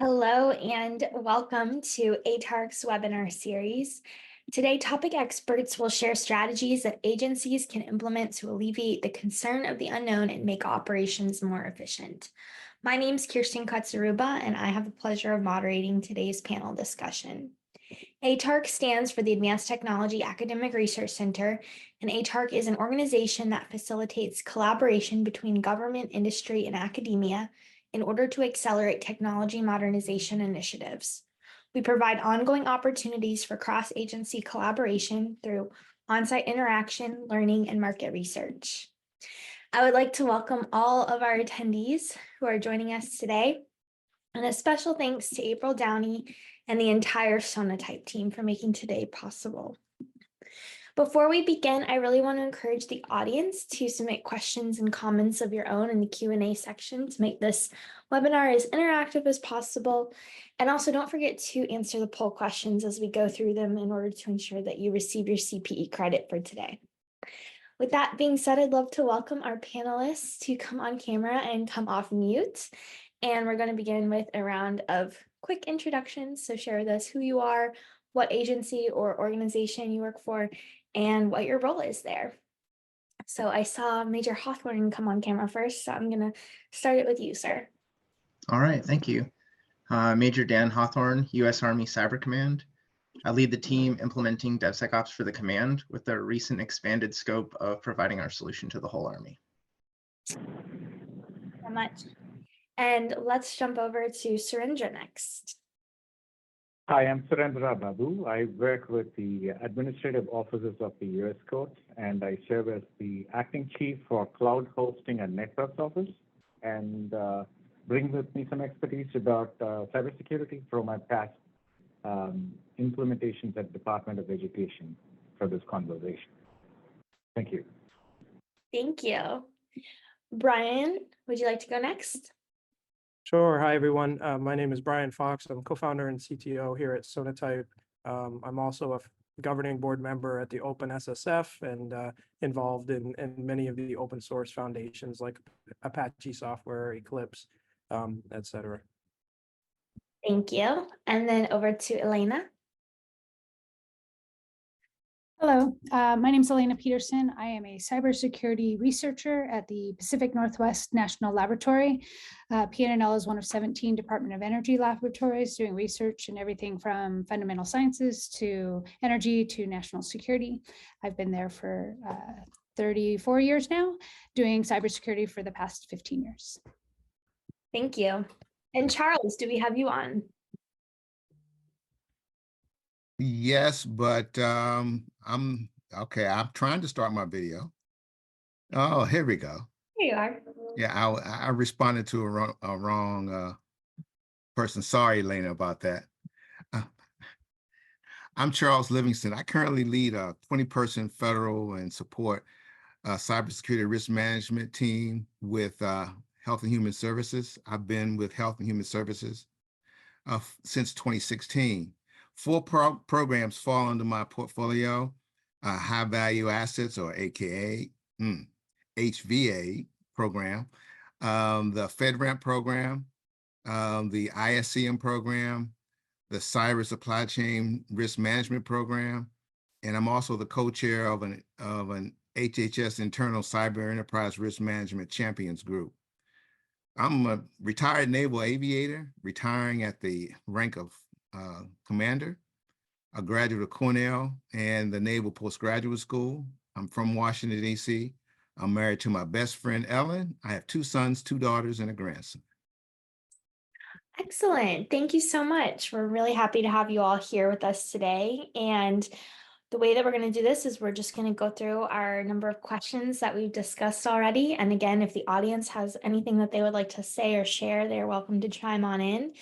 Hello and welcome to ATARC's webinar series. Today, topic experts will share strategies that agencies can implement to alleviate the concern of the unknown and make operations more efficient. My name is Kirsten Katsuruba, and I have the pleasure of moderating today's panel discussion. ATARC stands for the Advanced Technology Academic Research Center, and ATARC is an organization that facilitates collaboration between government, industry, and academia in order to accelerate technology modernization initiatives. We provide ongoing opportunities for cross-agency collaboration through on-site interaction, learning, and market research. I would like to welcome all of our attendees who are joining us today, and a special thanks to April Downey and the entire Sonatype team for making today possible. Before we begin, I really want to encourage the audience to submit questions and comments of your own in the Q&A section to make this webinar as interactive as possible. And also don't forget to answer the poll questions as we go through them in order to ensure that you receive your CPE credit for today. With that being said, I'd love to welcome our panelists to come on camera and come off mute. And we're going to begin with a round of quick introductions. So share with us who you are, what agency or organization you work for, and what your role is there. So I saw Major Hawthorne come on camera first, so I'm going to start it with you, sir. All right, thank you. Major Dan Hawthorne, U.S. Army Cyber Command. I lead the team implementing DevSecOps for the command with the recent expanded scope of providing our solution to the whole Army. Thank you so much. And let's jump over to Surendra next. Hi, I'm Surendra Babu. I work with the Administrative Offices of the U.S. Courts, and I serve as the Acting Chief for Cloud Hosting and Networks Office, and bring with me some expertise about cybersecurity from my past implementations at Department of Education for this conversation. Thank you. Thank you. Brian, would you like to go next? Sure. Hi, everyone. My name is Brian Fox. I'm co-founder and CTO here at Sonatype. I'm also a governing board member at the OpenSSF and involved in many of the open source foundations like Apache Software, Eclipse, et cetera. Thank you. And then over to Elena. Hello, my name is Elena Peterson. I am a cybersecurity researcher at the Pacific Northwest National Laboratory. PNNL is one of 17 Department of Energy laboratories doing research in everything from fundamental sciences to energy to national security. I've been there for 34 years now, doing cybersecurity for the past 15 years. Thank you. And Charles, do we have you on? Yes, but I'm okay. I'm trying to start my video. Oh, here we go. Here you are. Yeah, I responded to a wrong person. Sorry, Elena, about that. I'm Charles Livingston. I currently lead a 20-person federal and support cybersecurity risk management team with Health and Human Services. I've been with Health and Human Services since 2016. 4 programs fall under my portfolio: high value assets, or AKA HVA program, the FedRAMP program, the ISCM program, the Cyber Supply Chain Risk Management program, and I'm also the co-chair of an HHS Internal Cyber Enterprise Risk Management Champions Group. I'm a retired naval aviator, retiring at the rank of commander, a graduate of Cornell and the Naval Postgraduate School. I'm from Washington, D.C. I'm married to my best friend, Ellen. I have 2 sons, 2 daughters, and a grandson. Excellent. Thank you so much. We're really happy to have you all here with us today. And the way that we're going to do this is we're just going to go through our number of questions that we've discussed already. And again, if the audience has anything that they would like to say or share, they're welcome to chime on in.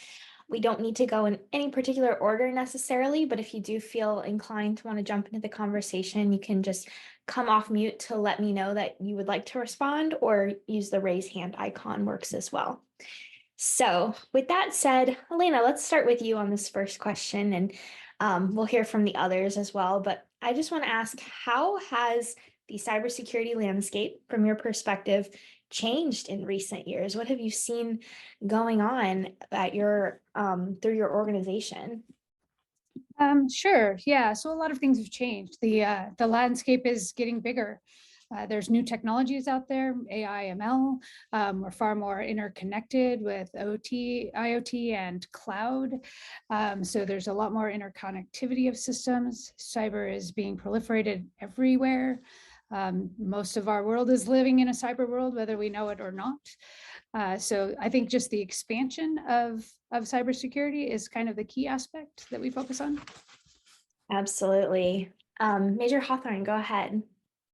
We don't need to go in any particular order necessarily, but if you do feel inclined to want to jump into the conversation, you can just come off mute to let me know that you would like to respond, or use the raise hand icon works as well. So with that said, Elena, let's start with you on this first question, and we'll hear from the others as well. But I just want to ask, how has the cybersecurity landscape, from your perspective, changed in recent years? What have you seen going on at your through your organization? Sure. Yeah. So a lot of things have changed. The landscape is getting bigger. There's new technologies out there, AI, ML. We're far more interconnected with OT, IoT, and cloud. So there's a lot more interconnectivity of systems. Cyber is being proliferated everywhere. Most of our world is living in a cyber world, whether we know it or not. So I think just the expansion of cybersecurity is kind of the key aspect that we focus on. Absolutely. Major Hawthorne, go ahead.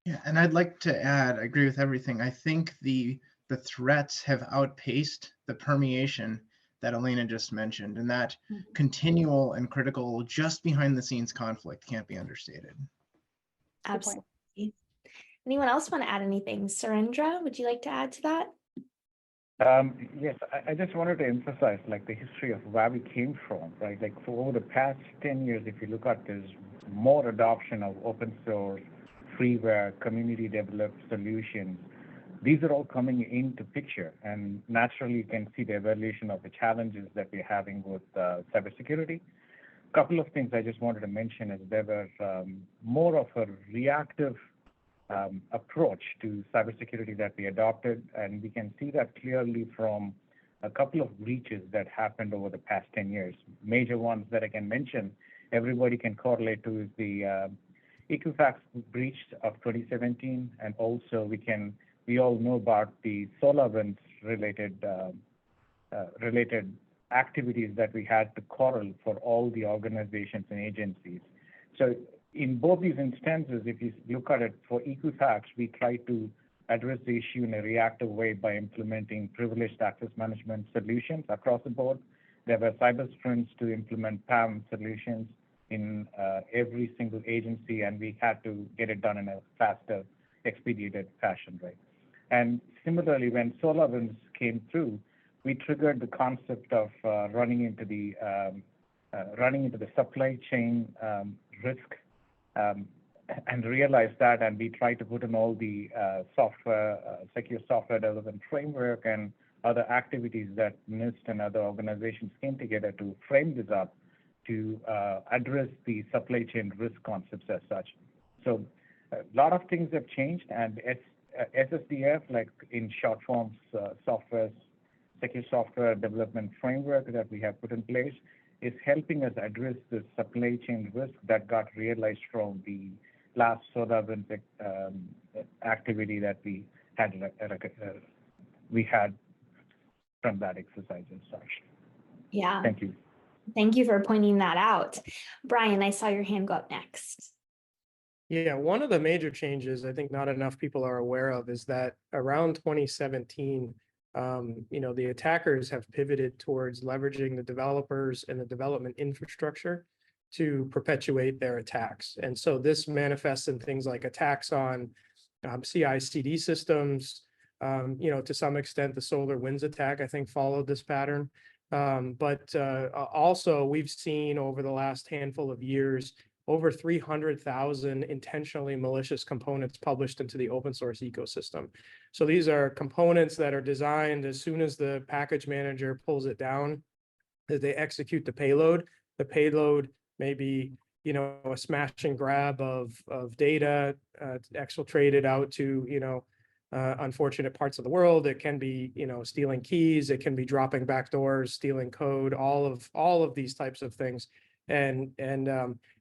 Yeah, and I'd like to add, I agree with everything. I think the threats have outpaced the permeation that Elena just mentioned, and that continual and critical, just behind the scenes conflict can't be understated. Absolutely. Anyone else want to add anything? Surendra, would you like to add to that? Yes, I just wanted to emphasize like the history of where we came from, right? Like for over the past 10 years, if you look at this, more adoption of open source, freeware, community developed solutions. These are all coming into picture, and naturally you can see the evaluation of the challenges that we're having with cybersecurity. A couple of things I just wanted to mention is there was more of a reactive approach to cybersecurity that we adopted, and we can see that clearly from a couple of breaches that happened over the past 10 years. Major ones that I can mention, everybody can correlate to is the Equifax breach of 2017, and also we all know about the SolarWinds related activities that we had to corral for all the organizations and agencies. So in both these instances, if you look at it for Equifax, we try to address the issue in a reactive way by implementing privileged access management solutions across the board. There were cyber sprints to implement PAM solutions in every single agency, and we had to get it done in a faster, expedited fashion, right? And similarly, when SolarWinds came through, we triggered the concept of running into the supply chain risk, and realized that, and we tried to put in all the secure software development framework and other activities that NIST and other organizations came together to frame this up to address the supply chain risk concepts as such. So a lot of things have changed, and SSDF, like in short forms, secure software development framework that we have put in place, is helping us address the supply chain risk that got realized from the last SolarWinds activity that we had from that exercise and such. Yeah. Thank you. Thank you for pointing that out. Brian, I saw your hand go up next. Yeah, one of the major changes I think not enough people are aware of is that around 2017, the attackers have pivoted towards leveraging the developers and the development infrastructure to perpetuate their attacks. And so this manifests in things like attacks on CI/CD systems. To some extent, the SolarWinds attack, I think, followed this pattern. But also, we've seen over the last handful of years, over 300,000 intentionally malicious components published into the open source ecosystem. So these are components that are designed as soon as the package manager pulls it down, that they execute the payload. The payload may be, a smash and grab of data exfiltrated out to, unfortunate parts of the world. It can be, stealing keys. It can be dropping backdoors, stealing code, all of these types of things. And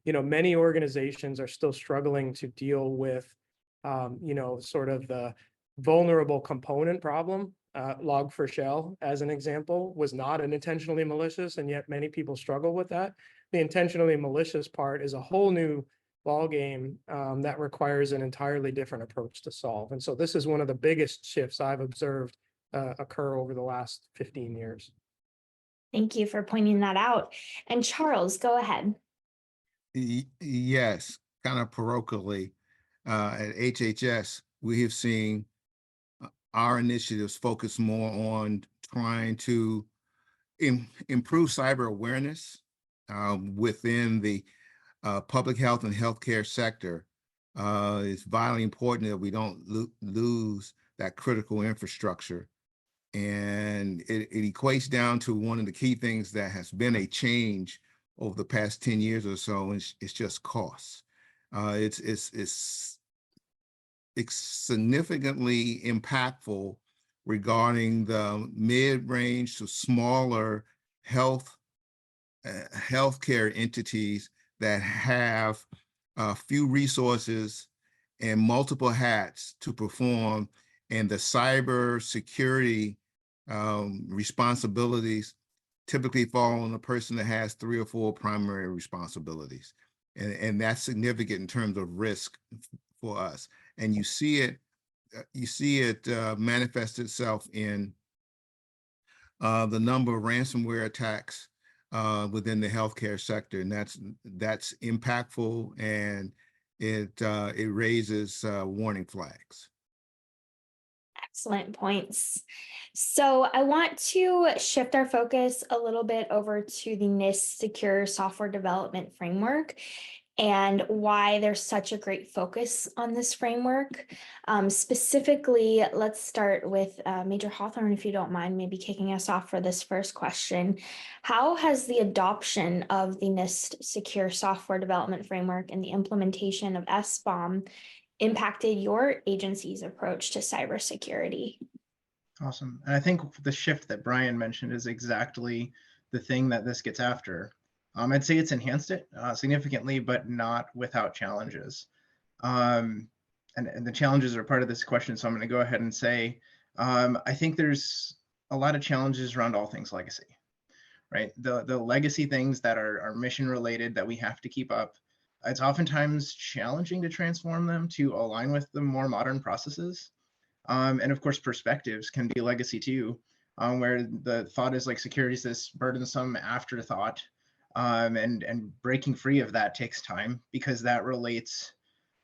many organizations are still struggling to deal with, sort of the vulnerable component problem. Log4Shell, as an example, was not an intentionally malicious, and yet many people struggle with that. The intentionally malicious part is a whole new ballgame that requires an entirely different approach to solve. And so this is one of the biggest shifts I've observed occur over the last 15 years. Thank you for pointing that out. And Charles, go ahead. Yes, kind of parochially, at HHS, we have seen our initiatives focus more on trying to improve cyber awareness within the public health and healthcare sector. It's vitally important that we don't lose that critical infrastructure. And it equates down to one of the key things that has been a change over the past 10 years or so, and it's just costs. It's significantly impactful regarding the mid-range to smaller healthcare entities that have few resources and multiple hats to perform, and the cyber security responsibilities typically fall on a person that has 3 or 4 primary responsibilities. And that's significant in terms of risk for us. And you see it manifest itself in the number of ransomware attacks within the healthcare sector, and that's impactful, and it raises warning flags. Excellent points. So I want to shift our focus a little bit over to the NIST Secure Software Development Framework and why there's such a great focus on this framework. Specifically, let's start with Major Hawthorne, if you don't mind, maybe kicking us off for this first question. How has the adoption of the NIST Secure Software Development Framework and the implementation of SBOM impacted your agency's approach to cybersecurity? Awesome. And I think the shift that Brian mentioned is exactly the thing that this gets after. I'd say it's enhanced it significantly, but not without challenges. And the challenges are part of this question, so I'm going to go ahead and say, I think there's a lot of challenges around all things legacy, right? The legacy things that are mission related that we have to keep up. It's oftentimes challenging to transform them to align with the more modern processes. And of course, perspectives can be legacy too, where the thought is like security is this burdensome afterthought, and breaking free of that takes time because that relates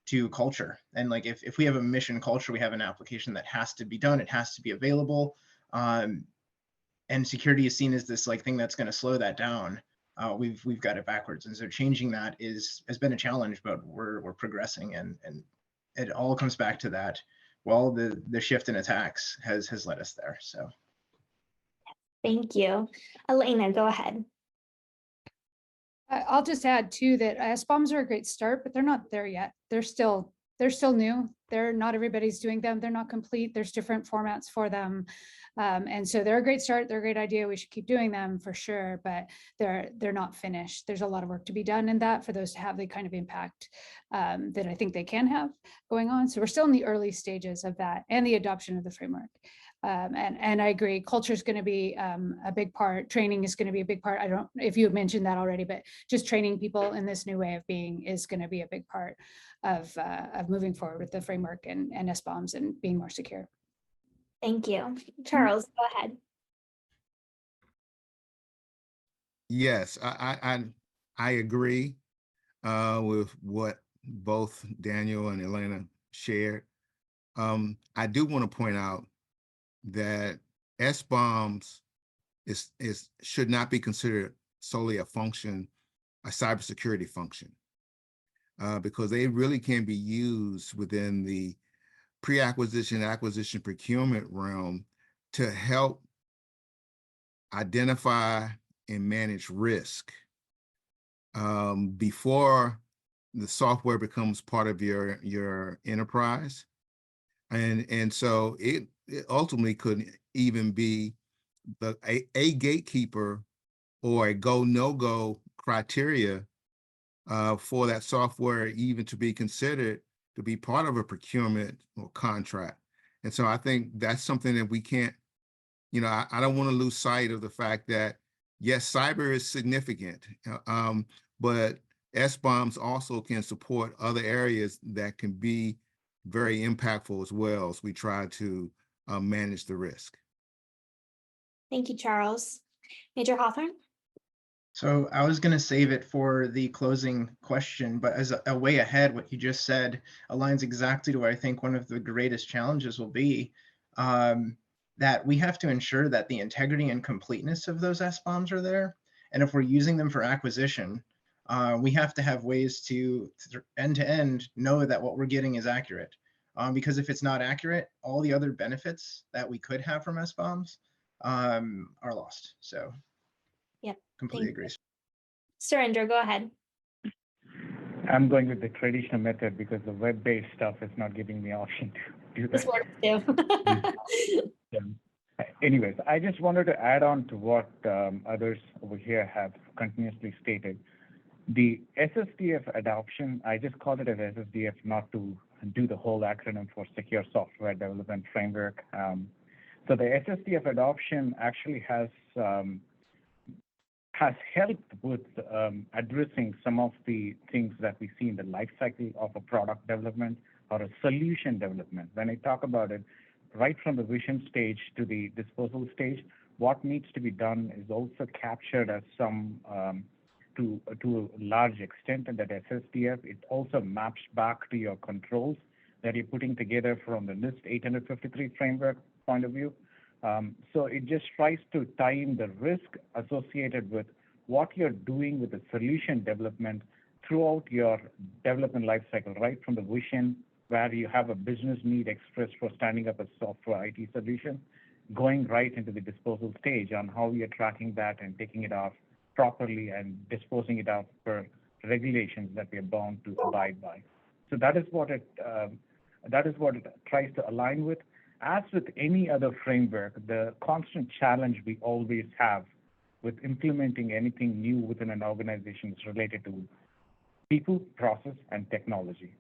to culture. And like if we have a mission culture, we have an application that has to be done, it has to be available, and security is seen as this like thing that's going to slow that down. We've got it backwards, and so changing that has been a challenge, but we're progressing, and it all comes back to that. Well, the shift in attacks has led us there. So, Thank you, Elena. Go ahead. I'll just add too that SBOMs are a great start, but they're not there yet. They're still new. Not everybody's doing them. They're not complete. There's different formats for them. And so they're a great start. They're a great idea. We should keep doing them for sure, but they're not finished. There's a lot of work to be done in that for those to have the kind of impact that I think they can have going on. So we're still in the early stages of that and the adoption of the framework. And I agree, culture is going to be a big part. Training is going to be a big part. I don't know if you had mentioned that already, but just training people in this new way of being is going to be a big part of moving forward with the framework and SBOMs and being more secure. Thank you. Charles, go ahead. Yes, I agree with what both Daniel and Elena shared. I do want to point out that SBOMs should not be considered solely a cybersecurity function, because they really can be used within the pre-acquisition, acquisition, procurement realm to help identify and manage risk before the software becomes part of your enterprise. And so it ultimately could even be a gatekeeper or a go, no-go criteria for that software even to be considered to be part of a procurement or contract. And so I think that's something that we can't, I don't want to lose sight of the fact that, yes, cyber is significant, but SBOMs also can support other areas that can be very impactful as well as we try to manage the risk. Thank you, Charles. Major Hawthorne? So I was going to save it for the closing question, but as a way ahead, what you just said aligns exactly to what I think one of the greatest challenges will be, that we have to ensure that the integrity and completeness of those SBOMs are there. And if we're using them for acquisition, we have to have ways to end-to-end know that what we're getting is accurate. because if it's not accurate, all the other benefits that we could have from SBOMs are lost. So Yep. completely agree. Surendra, go ahead. I'm going with the traditional method because the web-based stuff is not giving me option to do This that. works too. Anyways, I just wanted to add on to what others over here have continuously stated. The SSDF adoption, I just called it as SSDF not to do the whole acronym for Secure Software Development Framework. So the SSDF adoption actually has helped with addressing some of the things that we see in the life cycle of a product development or a solution development. When I talk about it, right from the vision stage to the disposal stage, what needs to be done is also captured as some to a large extent in that SSDF. It also maps back to your controls that you're putting together from the NIST 853 framework point of view. So it just tries to tie in the risk associated with what you're doing with the solution development throughout your development lifecycle, right from the vision where you have a business need expressed for standing up a software IT solution, going right into the disposal stage on how you're tracking that and taking it off properly and disposing it out per regulations that we are bound to abide by. So that is what it tries to align with. As with any other framework, the constant challenge we always have with implementing anything new within an organization is related to people, process, and technology.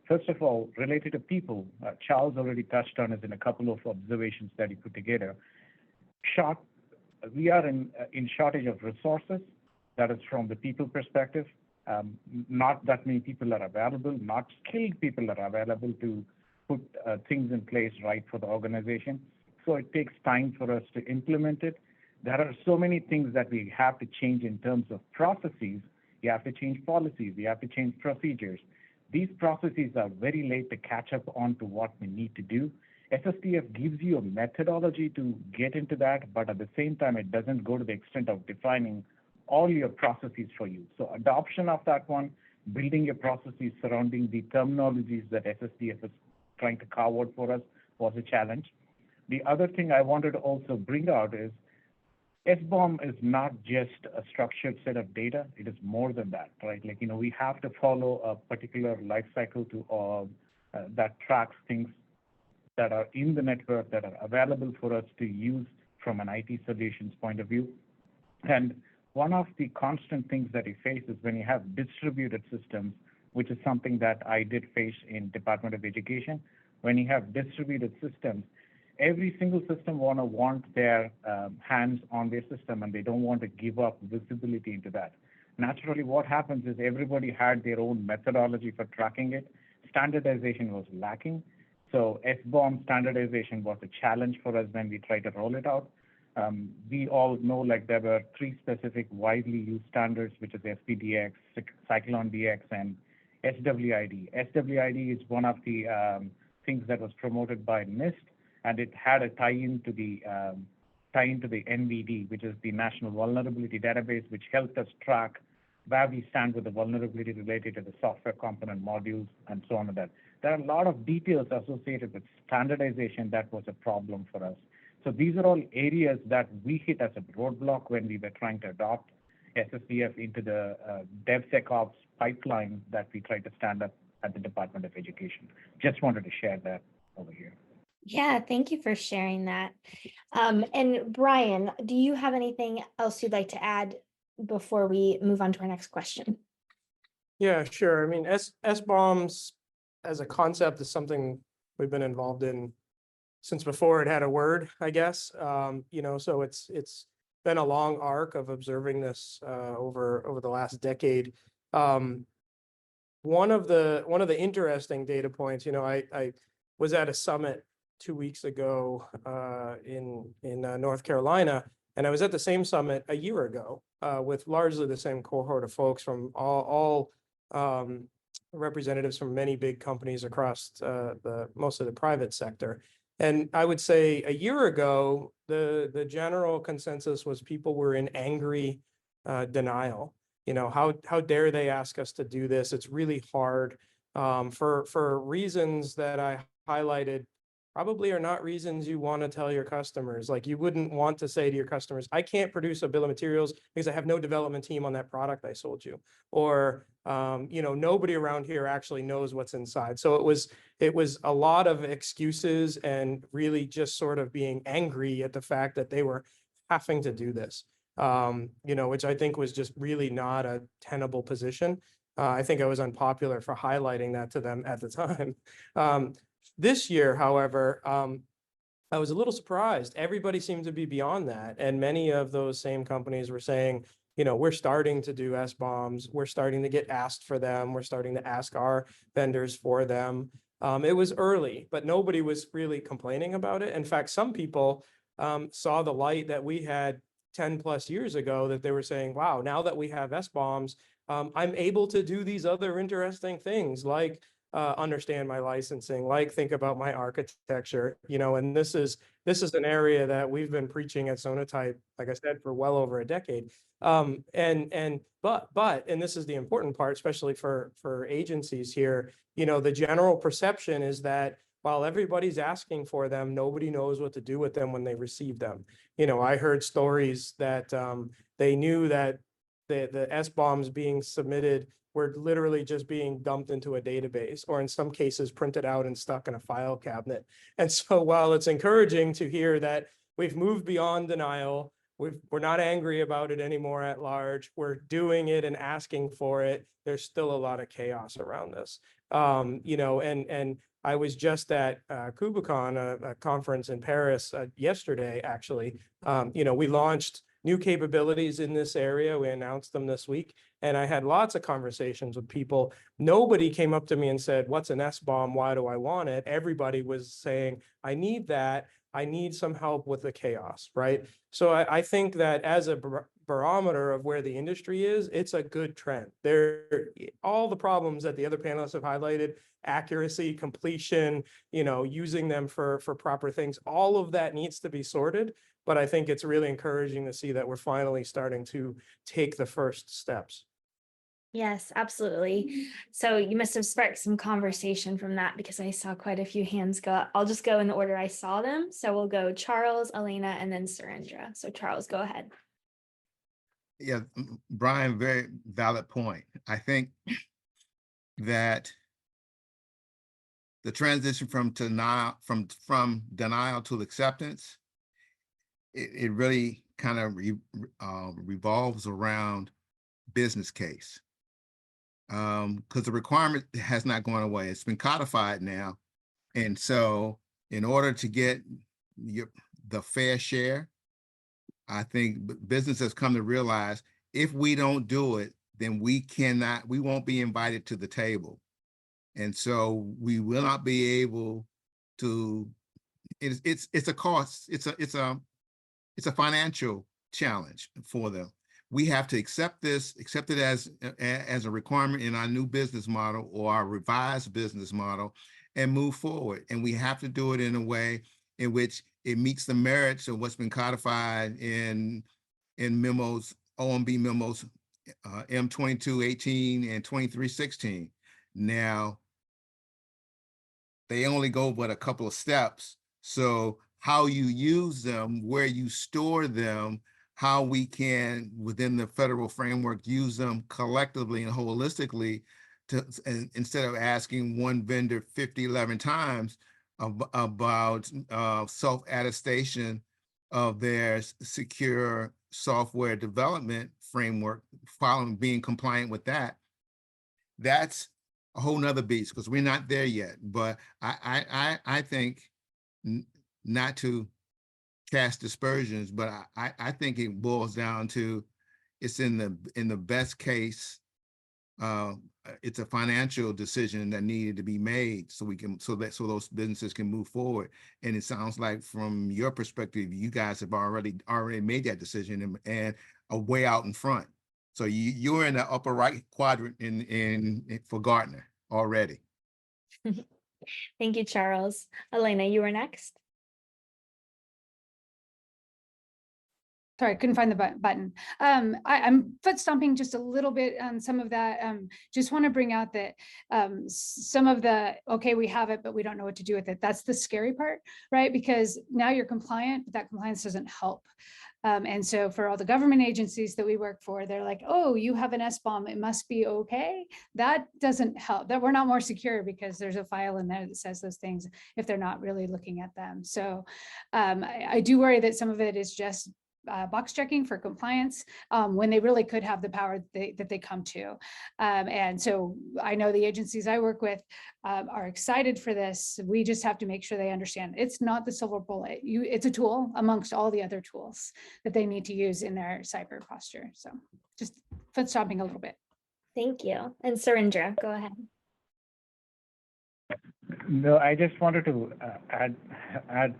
First of all, related to people, Charles already touched on it in a couple of observations that he put together. We are in shortage of resources. That is from the people perspective. Not that many people are available, not skilled people are available to put things in place right for the organization. So it takes time for us to implement it. There are so many things that we have to change in terms of processes. You have to change policies. You have to change procedures. These processes are very late to catch up on to what we need to do. SSDF gives you a methodology to get into that, but at the same time, it doesn't go to the extent of defining all your processes for you. So adoption of that one, building your processes surrounding the terminologies that SSDF is trying to carve out for us was a challenge. The other thing I wanted to also bring out is SBOM is not just a structured set of data. It is more than that, right? Like, we have to follow a particular life cycle to that tracks things that are in the network that are available for us to use from an IT solutions point of view. And one of the constant things that you face is when you have distributed systems, which is something that I did face in Department of Education. When you have distributed systems, every single system want their hands on their system, and they don't want to give up visibility into that. Naturally, what happens is everybody had their own methodology for tracking it. Standardization was lacking. So SBOM standardization was a challenge for us when we tried to roll it out. We all know there were 3 specific widely used standards, which is SPDX, Cyclone DX, and SWID. SWID is one of the things that was promoted by NIST, and it had a tie-in to the NVD, which is the National Vulnerability Database, which helped us track where we stand with the vulnerability related to the software component modules and so on and that. There are a lot of details associated with standardization that was a problem for us. So these are all areas that we hit as a roadblock when we were trying to adopt SSDF into the DevSecOps pipeline that we tried to stand up at the Department of Education. Just wanted to share that over here. Yeah, thank you for sharing that. And Brian, do you have anything else you'd like to add before we move on to our next question? Yeah, sure. I mean, SBOMs as a concept is something we've been involved in since before it had a word, I guess. So it's been a long arc of observing this over the last decade. One of the interesting data points, I was at a summit 2 weeks ago in North Carolina, and I was at the same summit a year ago with largely the same cohort of folks from all representatives from many big companies across most of the private sector. And I would say a year ago, the general consensus was people were in angry denial. How dare they ask us to do this? It's really hard for reasons that I highlighted probably are not reasons you want to tell your customers. Like, you wouldn't want to say to your customers, I can't produce a bill of materials because I have no development team on that product I sold you. Or, you know, nobody around here actually knows what's inside. So it was a lot of excuses and really just sort of being angry at the fact that they were having to do this, you know, which I think was just really not a tenable position. I think I was unpopular for highlighting that to them at the time. This year, however, I was a little surprised. Everybody seemed to be beyond that. And many of those same companies were saying, you know, we're starting to do SBOMs. We're starting to get asked for them. We're starting to ask our vendors for them. It was early, but nobody was really complaining about it. In fact, some people saw the light that we had 10 plus years ago, that they were saying, wow, now that we have SBOMs, I'm able to do these other interesting things, like understand my licensing, like think about my architecture, you know. And this is an area that we've been preaching at Sonatype, like I said, for well over a decade. But this is the important part, especially for agencies here, you know, the general perception is that while everybody's asking for them, nobody knows what to do with them when they receive them. You know, I heard stories that they knew that the SBOMs being submitted were literally just being dumped into a database, or in some cases printed out and stuck in a file cabinet. And so while it's encouraging to hear that we've moved beyond denial, we're not angry about it anymore at large, we're doing it and asking for it, there's still a lot of chaos around this. You know, and I was just at KubeCon, a conference in Paris yesterday, actually. You know, we launched new capabilities in this area. We announced them this week, and I had lots of conversations with people. Nobody came up to me and said, what's an SBOM? Why do I want it? Everybody was saying, I need that. I need some help with the chaos, right? So I think that as a barometer of where the industry is, it's a good trend. All the problems that the other panelists have highlighted, accuracy, completion, you know, using them for proper things, all of that needs to be sorted. But I think it's really encouraging to see that we're finally starting to take the first steps. Yes, absolutely. So you must have sparked some conversation from that, because I saw quite a few hands go up. I'll just go in the order I saw them. So we'll go Charles, Elena, and then Surendra. So Charles, go ahead. Yeah, Brian, very valid point. I think that the transition from denial to acceptance, it really kind of revolves around business case, because the requirement has not gone away. It's been codified now, and so in order to get the fair share, I think business has come to realize if we don't do it, then we won't be invited to the table, and so we will not be able to. It's a cost. It's a financial challenge for them. We have to accept it as a requirement in our new business model or our revised business model, and move forward. And we have to do it in a way in which it meets the merits of what's been codified in memos, OMB memos, M2218 and 2316. Now, they only go but a couple of steps. So how you use them, where you store them, how we can, within the federal framework, use them collectively and holistically, instead of asking one vendor 11 times about self-attestation of their secure software development framework, being compliant with that. That's a whole nother beast, because we're not there yet. But I think, not to cast dispersions, but I think it boils down to, it's in the best case, it's a financial decision that needed to be made so those businesses can move forward. And it sounds like, from your perspective, you guys have already made that decision and are way out in front. So you're in the upper right quadrant for Gartner already. Thank you, Charles. Elena, you were next. Sorry, I couldn't find the button. I'm foot stomping just a little bit on some of that. Just want to bring out that some of the, okay, we have it, but we don't know what to do with it. That's the scary part, right? Because now you're compliant, but that compliance doesn't help. And so for all the government agencies that we work for, they're like, oh, you have an SBOM, it must be okay. That doesn't help, that we're not more secure because there's a file in there that says those things if they're not really looking at them. So I do worry that some of it is just box checking for compliance when they really could have the power that they come to. And so I know the agencies I work with are excited for this. We just have to make sure they understand it's not the silver bullet. It's a tool amongst all the other tools that they need to use in their cyber posture. So just foot stomping a little bit. Thank you. And Surendra, go ahead. No, I just wanted to add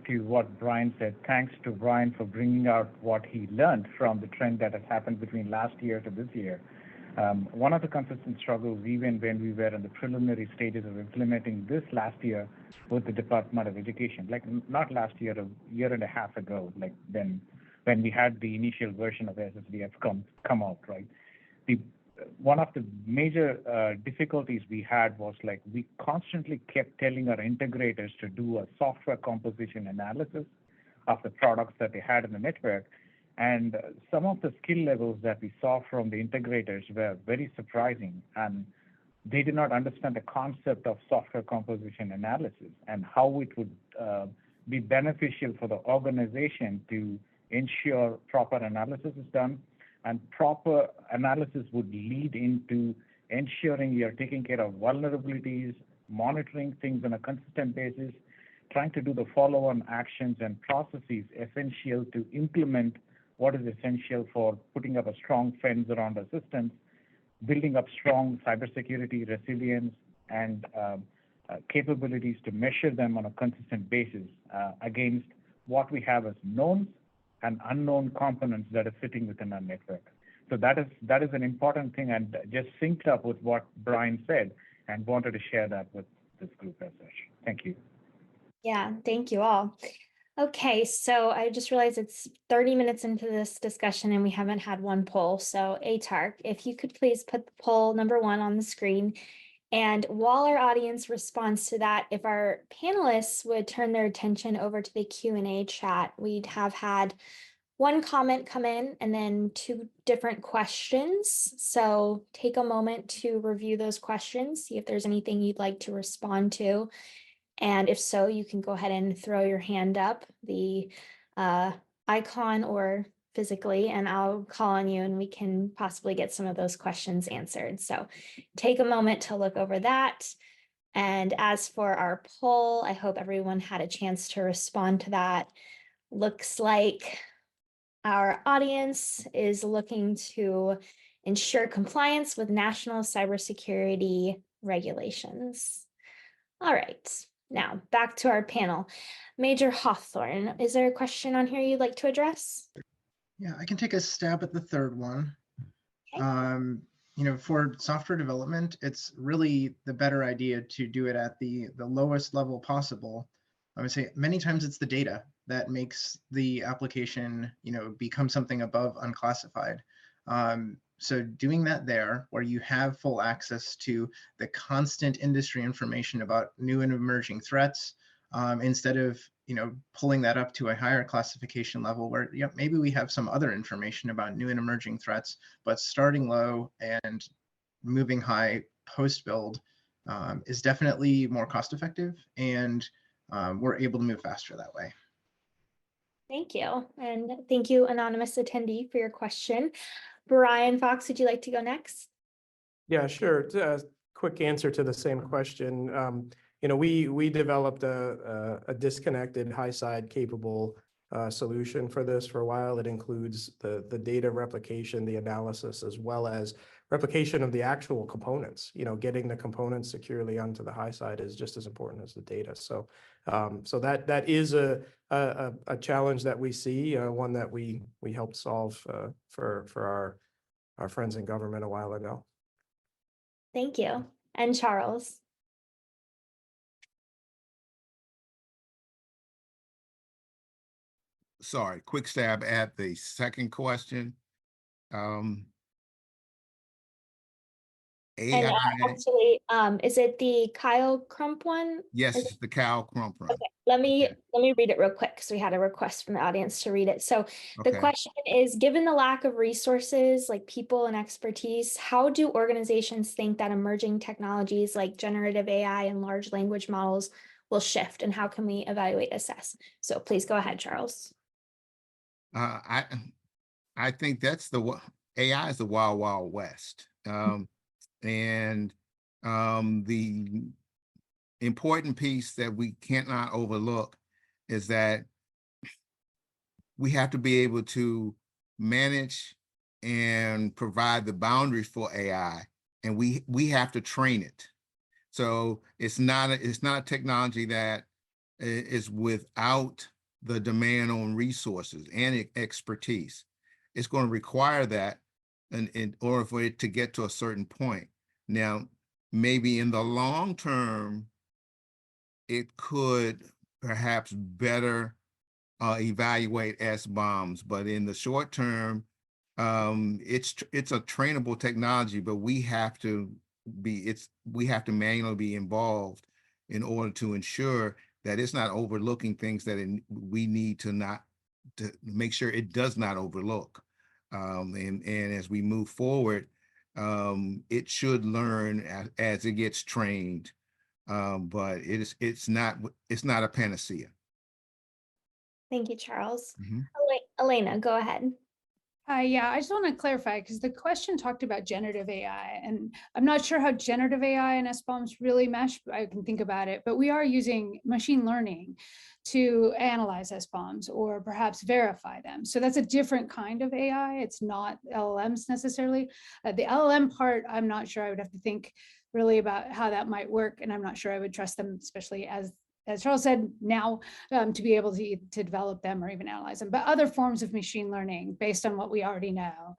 to what Brian said. Thanks to Brian for bringing out what he learned from the trend that has happened between last year to this year. One of the consistent struggles, even when we were in the preliminary stages of implementing this last year with the Department of Education, like not last year, a year and a half ago, like then when we had the initial version of SSDF come out, right? One of the major difficulties we had was like we constantly kept telling our integrators to do a software composition analysis of the products that they had in the network. And some of the skill levels that we saw from the integrators were very surprising. And they did not understand the concept of software composition analysis and how it would be beneficial for the organization to ensure proper analysis is done. And proper analysis would lead into ensuring you're taking care of vulnerabilities, monitoring things on a consistent basis, trying to do the follow-on actions and processes essential to implement what is essential for putting up a strong fence around our systems, building up strong cybersecurity resilience and capabilities to measure them on a consistent basis against what we have as known and unknown components that are sitting within our network. So that is an important thing and just synced up with what Brian said and wanted to share that with this group as such. Thank you. Yeah, thank you all. Okay, so I just realized it's 30 minutes into this discussion and we haven't had one poll. So ATARC, if you could please put the poll number 1 on the screen. And while our audience responds to that, if our panelists would turn their attention over to the Q&A chat, we'd have had 1 comment come in and then 2 different questions. So take a moment to review those questions, see if there's anything you'd like to respond to. And if so, you can go ahead and throw your hand up, the icon or physically, and I'll call on you and we can possibly get some of those questions answered. So take a moment to look over that. And as for our poll, I hope everyone had a chance to respond to that. Looks like our audience is looking to ensure compliance with national cybersecurity regulations. All right, now back to our panel. Major Hawthorne, is there a question on here you'd like to address? Yeah, I can take a stab at the third one. Okay. You know, for software development, it's really the better idea to do it at the lowest level possible. I would say many times it's the data that makes the application, you know, become something above unclassified. So doing that there, where you have full access to the constant industry information about new and emerging threats, instead of, you know, pulling that up to a higher classification level where, yeah, maybe we have some other information about new and emerging threats, but starting low and moving high post build is definitely more cost effective, and we're able to move faster that way. Thank you. And thank you, anonymous attendee, for your question. Brian Fox, would you like to go next? Yeah, sure. A quick answer to the same question. You know, we developed a disconnected high side capable solution for this for a while. It includes the data replication, the analysis, as well as replication of the actual components. You know, getting the components securely onto the high side is just as important as the data. So, so that is a challenge that we see, one that we helped solve for our friends in government a while ago. Thank you. And Charles. sorry, quick stab at the second question. And AI, actually, is it the Kyle Crump one? yes, Is it's the Cal Crump run. Okay, let me Okay. read it real quick because we had a request from the audience to read it. So the Okay. question is, given the lack of resources like people and expertise, how do organizations think that emerging technologies like generative AI and large language models will shift, and how can we evaluate, assess? So please go ahead, Charles. I think that's AI is the wild, wild west. And the important piece that we cannot overlook is that we have to be able to manage and provide the boundaries for AI, and we have to train it. So it's not a technology that is without the demand on resources and expertise. It's going to require that in order for it to get to a certain point. Now, maybe in the long term, it could perhaps better evaluate SBOMs, but in the short term, it's a trainable technology, but we have to manually be involved in order to ensure that it's not overlooking things that we need to make sure it does not overlook. And as we move forward, it should learn as it gets trained, but it's not a panacea. Thank you, Charles. Mhm. Elena, go ahead. Yeah, I just want to clarify because the question talked about generative AI, and I'm not sure how generative AI and SBOMs really mesh. I can think about it, but we are using machine learning to analyze SBOMs or perhaps verify them. So that's a different kind of AI. It's not LLMs necessarily. The LLM part, I'm not sure. I would have to think really about how that might work, and I'm not sure I would trust them, especially as Charles said, now to be able to develop them or even analyze them. But other forms of machine learning, based on what we already know,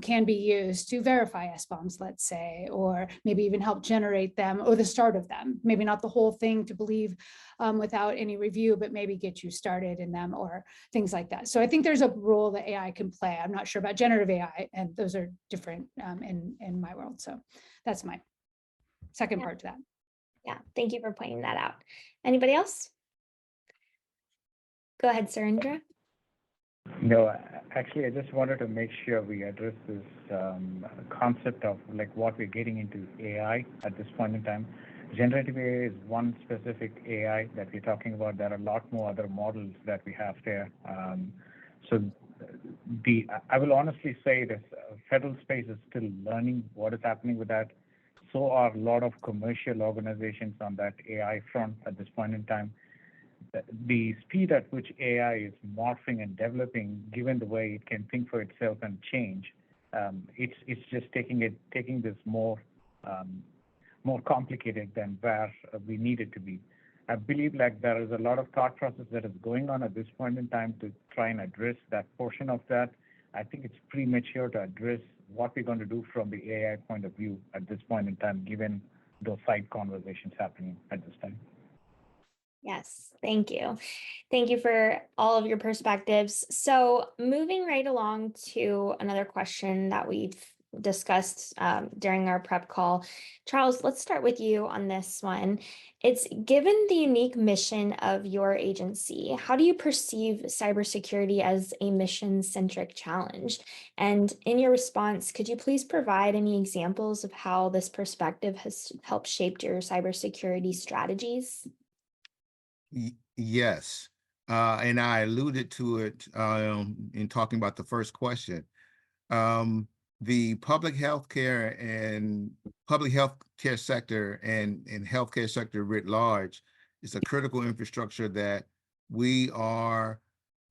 can be used to verify SBOMs, let's say, or maybe even help generate them or the start of them. Maybe not the whole thing to believe without any review, but maybe get you started in them or things like that. So I think there's a role that AI can play. I'm not sure about generative AI, and those are different in my world. So that's my second part to that. Yeah, thank you for pointing that out. Anybody else? Go ahead, Surendra. No, actually, I just wanted to make sure we address this concept of like what we're getting into AI at this point in time. Generative AI is one specific AI that we're talking about. There are a lot more other models that we have there. I will honestly say this federal space is still learning what is happening with that. So are a lot of commercial organizations on that AI front at this point in time. The speed at which AI is morphing and developing, given the way it can think for itself and change, it's just taking this more complicated than where we need it to be. I believe like there is a lot of thought process that is going on at this point in time to try and address that portion of that. I think it's premature to address what we're going to do from the AI point of view at this point in time, given those side conversations happening at this time. Yes, thank you. Thank you for all of your perspectives. So moving right along to another question that we've discussed during our prep call. Charles, let's start with you on this one. It's given the unique mission of your agency, how do you perceive cybersecurity as a mission-centric challenge? And in your response, could you please provide any examples of how this perspective has helped shape your cybersecurity strategies? Yes, and I alluded to it in talking about the first question. The public healthcare sector and healthcare sector writ large is a critical infrastructure that we are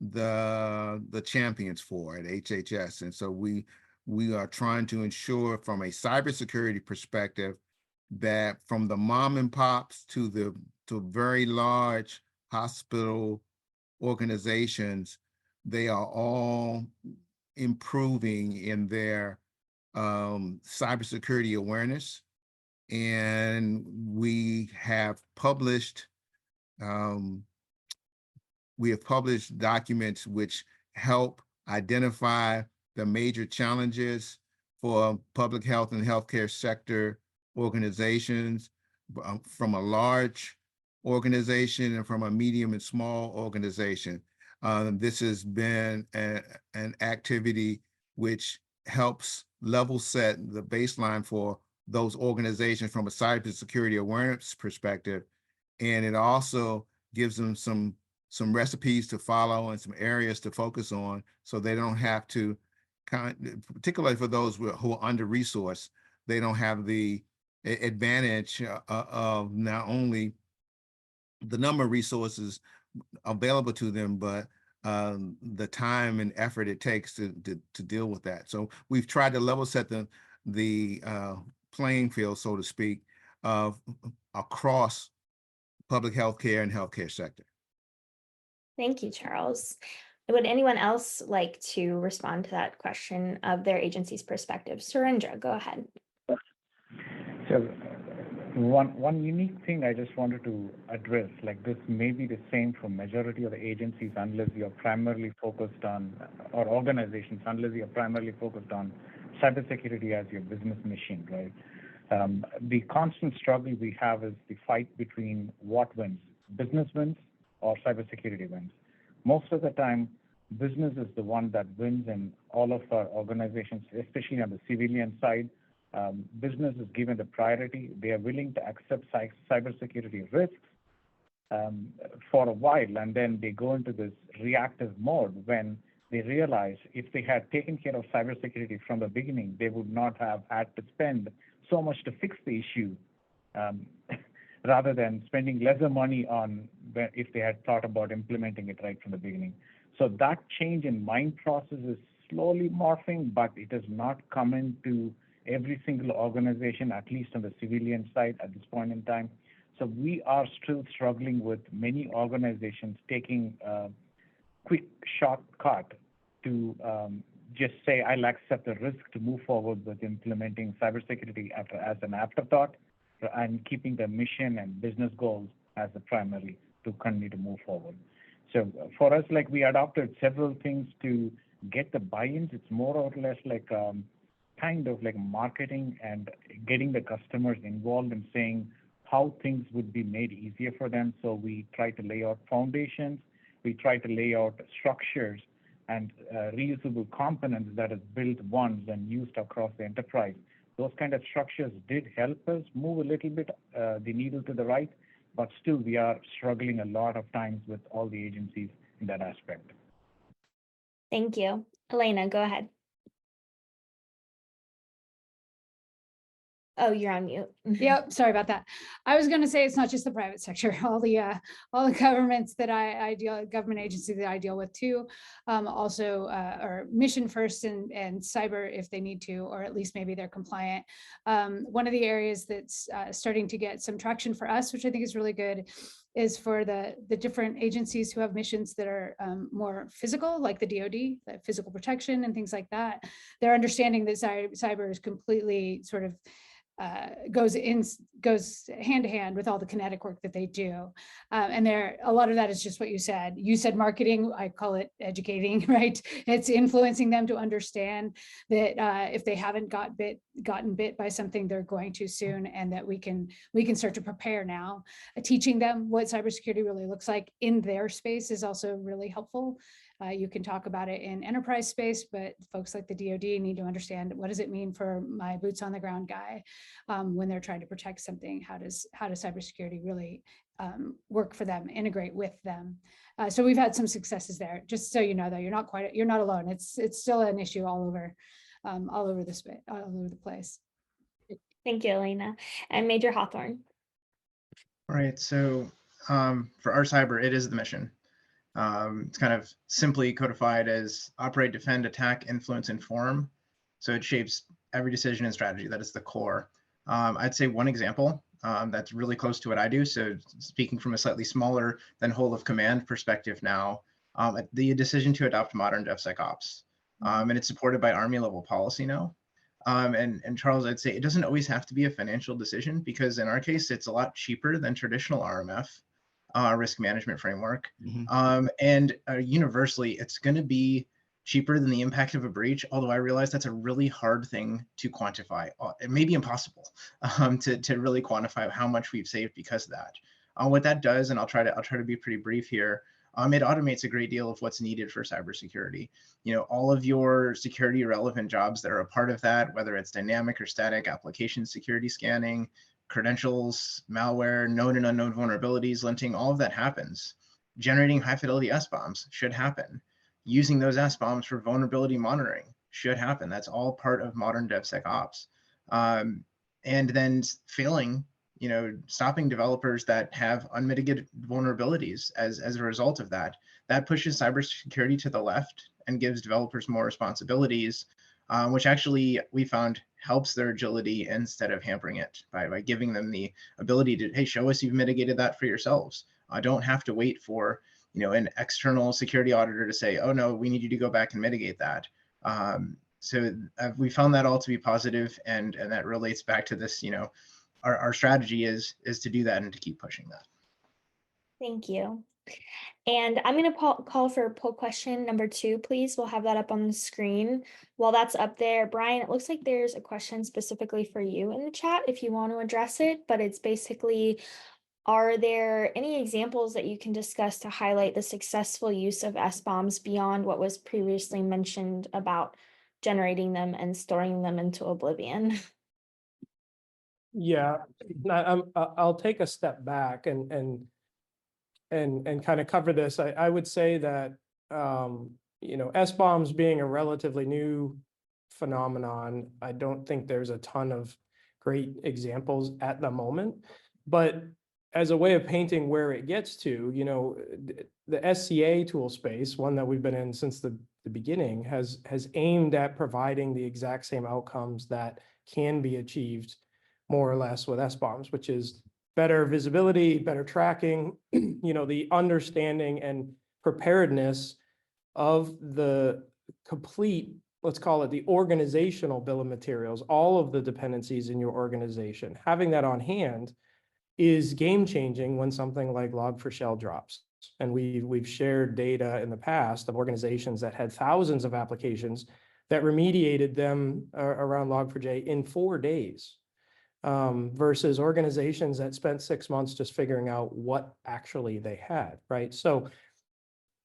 the champions for at HHS, and so we are trying to ensure from a cybersecurity perspective that from the mom and pops to very large hospital organizations, they are all improving in their cybersecurity awareness. And we have published we have published documents which help identify the major challenges for public health and healthcare sector organizations, from a large organization and from a medium and small organization. This has been an activity which helps level set the baseline for those organizations from a cybersecurity awareness perspective. And it also gives them some recipes to follow and some areas to focus on, so they don't have to, particularly for those who are under-resourced, they don't have the advantage of not only the number of resources available to them, but the time and effort it takes to deal with that. So we've tried to level set the playing field, so to speak, across public healthcare and healthcare sector. Thank you, Charles. Would anyone else like to respond to that question of their agency's perspective? Surendra, go ahead. So one unique thing I just wanted to address, like this may be the same for majority of the agencies unless you're primarily focused on, or organizations, unless you're primarily focused on cybersecurity as your business mission, right? The constant struggle we have is the fight between what wins, business wins or cybersecurity wins. Most of the time, business is the one that wins in all of our organizations, especially on the civilian side. Business is given the priority. They are willing to accept cybersecurity risks for a while, and then they go into this reactive mode when they realize if they had taken care of cybersecurity from the beginning, they would not have had to spend so much to fix the issue, rather than spending lesser money on if they had thought about implementing it right from the beginning. So that change in mind process is slowly morphing, but it has not come into every single organization, at least on the civilian side at this point in time. So we are still struggling with many organizations taking a quick shortcut to just say, I'll accept the risk to move forward with implementing cybersecurity as an afterthought, and keeping the mission and business goals as the primary to continue to move forward. So for us, like, we adopted several things to get the buy-ins. It's more or less like kind of like marketing and getting the customers involved in saying how things would be made easier for them. So we try to lay out foundations, we try to lay out structures and reusable components that is built once and used across the enterprise. Those kind of structures did help us move a little bit the needle to the right, but still we are struggling a lot of times with all the agencies in that aspect. Thank you. Elena, go ahead. Oh, you're on mute. Yep, sorry about that. I was going to say it's not just the private sector. All the governments that government agencies that I deal with too, also are mission first and cyber if they need to, or at least maybe they're compliant. One of the areas that's starting to get some traction for us, which I think is really good, is for the different agencies who have missions that are more physical, like the DoD, the physical protection and things like that. They're understanding that cyber is completely sort of goes hand to hand with all the kinetic work that they do. And a lot of that is just what you said. You said marketing, I call it educating, right? It's influencing them to understand that if they haven't gotten bit by something, they're going to soon, and that we can start to prepare now. Teaching them what cybersecurity really looks like in their space is also really helpful. You can talk about it in enterprise space, but folks like the DoD need to understand, what does it mean for my boots on the ground guy when they're trying to protect something? How does cybersecurity really work for them, integrate with them? So we've had some successes there. Just so you know, though, you're not alone. It's still an issue all over the place. Thank you, Elena. And Major Hawthorne. All right, so for our cyber, it is the mission. It's kind of simply codified as operate, defend, attack, influence, inform. So it shapes every decision and strategy. That is the core. I'd say one example that's really close to what I do. So speaking from a slightly smaller than whole of command perspective now, the decision to adopt modern DevSecOps. And it's supported by Army level policy now. And Charles, I'd say it doesn't always have to be a financial decision, because in our case, it's a lot cheaper than traditional RMF. risk management framework. Mhm. And universally, it's going to be cheaper than the impact of a breach, although I realize that's a really hard thing to quantify. It may be impossible to really quantify how much we've saved because of that. What that does, and I'll try to be pretty brief here, it automates a great deal of what's needed for cybersecurity. All of your security relevant jobs that are a part of that, whether it's dynamic or static application security scanning, credentials, malware, known and unknown vulnerabilities, linting, all of that happens. Generating high fidelity SBOMs should happen. Using those SBOMs for vulnerability monitoring should happen. That's all part of modern DevSecOps. And then failing, stopping developers that have unmitigated vulnerabilities as a result of that, that pushes cybersecurity to the left and gives developers more responsibilities, which actually we found helps their agility instead of hampering it by giving them the ability to, hey, show us you've mitigated that for yourselves. Don't have to wait for an external security auditor to say, oh no, we need you to go back and mitigate that. So we found that all to be positive, and that relates back to this, our strategy is to do that and to keep pushing that. Thank you. And I'm going to call for poll question number 2, please. We'll have that up on the screen. While that's up there, Brian, it looks like there's a question specifically for you in the chat if you want to address it, but it's basically, are there any examples that you can discuss to highlight the successful use of SBOMs beyond what was previously mentioned about generating them and storing them into oblivion? Yeah, I'll take a step back and kind of cover this. I would say that SBOMs being a relatively new phenomenon, I don't think there's a ton of great examples at the moment, but as a way of painting where it gets to, the SCA tool space, one that we've been in since the beginning, has aimed at providing the exact same outcomes that can be achieved more or less with SBOMs, which is better visibility, better tracking, the understanding and preparedness of the complete, let's call it the organizational bill of materials, all of the dependencies in your organization. Having that on hand is game changing when something like Log4Shell drops. And we've shared data in the past of organizations that had thousands of applications that remediated them around Log4j in 4 days. Versus organizations that spent 6 months just figuring out what actually they had, right? So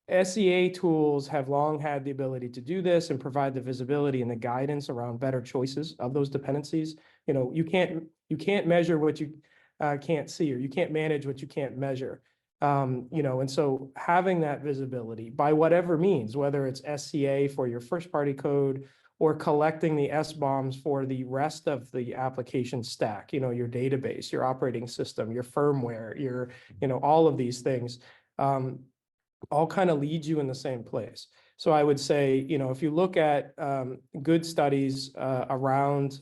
SCA tools have long had the ability to do this and provide the visibility and the guidance around better choices of those dependencies. You can't measure what you can't see, or you can't manage what you can't measure. And so having that visibility by whatever means, whether it's SCA for your first party code or collecting the SBOMs for the rest of the application stack, your database, your operating system, your firmware, your, all of these things, all kind of lead you in the same place. So I would say, if you look at good studies around